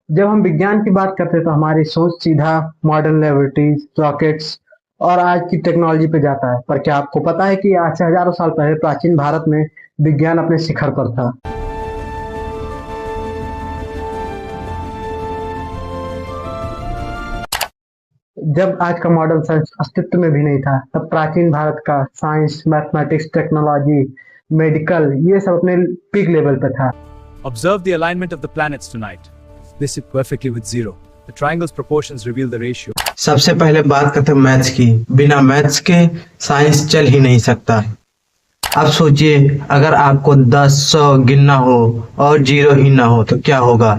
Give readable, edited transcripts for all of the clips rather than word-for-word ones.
जब हम विज्ञान की बात करते हैं तो हमारी सोच सीधा मॉडर्न लेबोरेटरीज, रॉकेट्स और आज की टेक्नोलॉजी पे जाता है। पर क्या आपको पता है कि आज से हजारों साल पहले प्राचीन भारत में विज्ञान अपने शिखर पर था। जब आज का मॉडर्न साइंस अस्तित्व में भी नहीं था, तब प्राचीन भारत का साइंस, मैथमेटिक्स, टेक्नोलॉजी, मेडिकल ये सब अपने पीक लेवल पे था। Observe the alignment of the planets tonight. They sit perfectly with zero. The triangle's proportions reveal the ratio. सबसे पहले बात करते हैं मैथ्स की। बिना मैथ्स के साइंस चल ही नहीं सकता। अब सोचिए, अगर आपको 10, 100 गिनना हो और जीरो ही ना हो तो क्या होगा।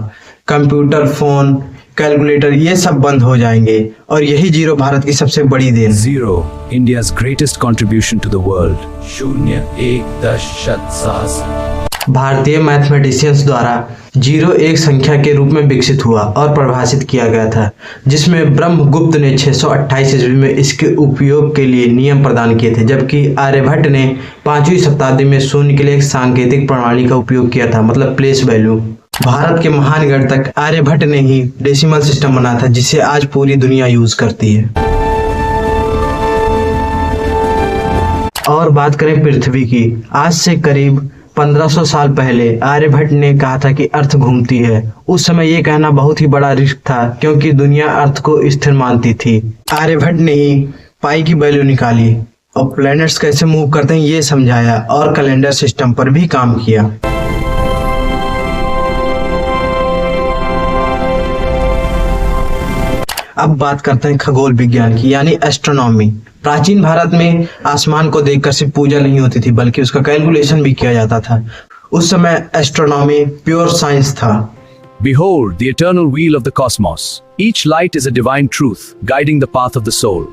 कंप्यूटर, फोन, कैलकुलेटर ये सब बंद हो जाएंगे और यही जीरो भारत की सबसे बड़ी then. Zero, India's greatest contribution to the world. शून्य, एक, 10, शत, सहस्र। भारतीय मैथमेटिशियंस द्वारा जीरो एक संख्या के रूप में विकसित हुआ और परिभाषित किया गया था, जिसमें ब्रह्मगुप्त ने 628 ईस्वी में इसके उपयोग के लिए नियम प्रदान किए थे, जबकि आर्यभट्ट ने 5वीं शताब्दी में शून्य के लिए एक सांकेतिक प्रणाली का उपयोग किया था, मतलब प्लेस वैल्यू। भारत के महान गणितज्ञ आर्यभट्ट ने ही डेसिमल सिस्टम बनाया था, जिसे आज पूरी दुनिया यूज करती है। और बात करें पृथ्वी की, आज से करीब 1500 साल पहले आर्यभट्ट ने कहा था कि अर्थ घूमती है। उस समय ये कहना बहुत ही बड़ा रिस्क था, क्योंकि दुनिया अर्थ को स्थिर मानती थी। आर्यभट्ट ने ही पाई की वैल्यू निकाली और प्लैनेट्स कैसे मूव करते हैं ये समझाया और कैलेंडर सिस्टम पर भी काम किया। अब बात करते हैं खगोल विज्ञान की, यानी एस्ट्रोनॉमी। प्राचीन भारत में आसमान को देखकर सिर्फ पूजा नहीं होती थी, बल्कि उसका कैलकुलेशन भी किया जाता था। उस समय एस्ट्रोनॉमी प्योर साइंस था। Behold the eternal wheel of the cosmos. Each light is a divine truth, guiding the path of the soul.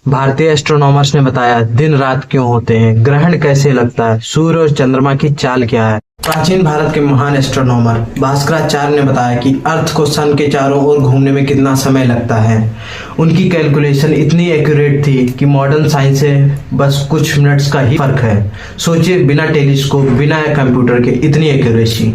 भारतीय एस्ट्रोनॉमर्स ने बताया दिन रात क्यों होते हैं, ग्रहण कैसे लगता है, सूर्य और चंद्रमा की चाल क्या है। प्राचीन भारत के महान एस्ट्रोनॉमर भास्कराचार्य ने बताया कि अर्थ को सन के चारों ओर घूमने में कितना समय लगता है। उनकी कैलकुलेशन इतनी एक्यूरेट थी कि मॉडर्न साइंस से बस कुछ मिनट्स का ही फर्क है। सोचिए, बिना टेलीस्कोप, बिना कंप्यूटर के इतनी एक्यूरेसी।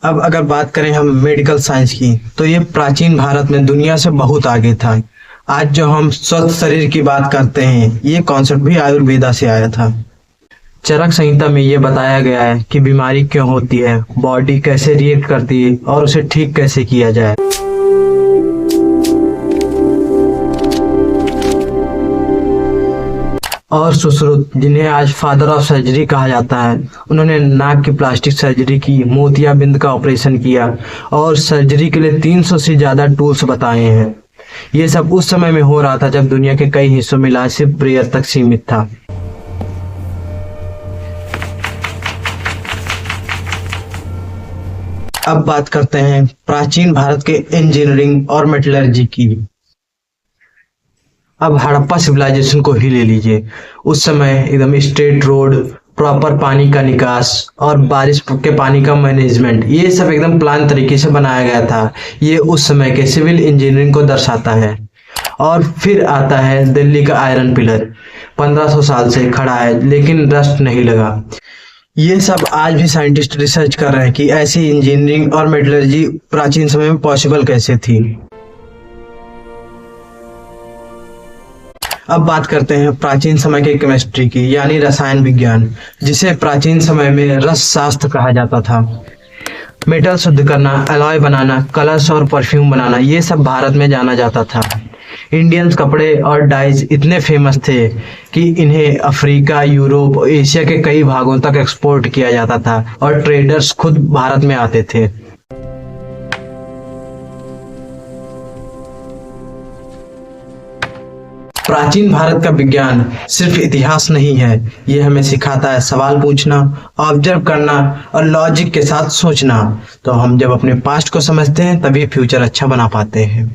अब अगर बात करें हम मेडिकल साइंस की, तो ये प्राचीन भारत में दुनिया से बहुत आगे था। आज जो हम स्वस्थ शरीर की बात करते हैं, ये कॉन्सेप्ट भी आयुर्वेदा से आया था। चरक संहिता में ये बताया गया है कि बीमारी क्यों होती है, बॉडी कैसे रिएक्ट करती है और उसे ठीक कैसे किया जाए। और सुश्रुत, जिन्हें आज फादर ऑफ सर्जरी कहा जाता है, उन्होंने नाक की प्लास्टिक सर्जरी की, मोतियाबिंद का ऑपरेशन किया और सर्जरी के लिए 300 से ज्यादा टूल्स बताए हैं। ये सब उस समय में हो रहा था जब दुनिया के कई हिस्सों में इलाज सिर्फ प्रेयर तक सीमित था। अब बात करते हैं प्राचीन भारत के इंजीनियरिंग और मेटलर्जी की। अब हड़प्पा सिविलाइजेशन को ही ले लीजिए। उस समय एकदम स्ट्रेट रोड, प्रॉपर पानी का निकास और बारिश के पानी का मैनेजमेंट, ये सब एकदम प्लान तरीके से बनाया गया था। ये उस समय के सिविल इंजीनियरिंग को दर्शाता है। और फिर आता है दिल्ली का आयरन पिलर, 1500 साल से खड़ा है लेकिन रस्ट नहीं लगा। ये सब आज भी साइंटिस्ट रिसर्च कर रहे हैं कि ऐसी इंजीनियरिंग और मेटलर्जी प्राचीन समय में पॉसिबल कैसे थी। अब बात करते हैं प्राचीन समय के केमिस्ट्री की, यानी रसायन विज्ञान, जिसे प्राचीन समय में रस शास्त्र कहा जाता था। मेटल शुद्ध करना, अलॉय बनाना, कलर्स और परफ्यूम बनाना, ये सब भारत में जाना जाता था। इंडियंस कपड़े और डाइज इतने फेमस थे कि इन्हें अफ्रीका, यूरोप, एशिया के कई भागों तक एक्सपोर्ट किया जाता था और ट्रेडर्स खुद भारत में आते थे। प्राचीन भारत का विज्ञान सिर्फ इतिहास नहीं है, ये हमें सिखाता है सवाल पूछना, ऑब्जर्व करना और लॉजिक के साथ सोचना। तो हम जब अपने पास्ट को समझते हैं तभी फ्यूचर अच्छा बना पाते हैं।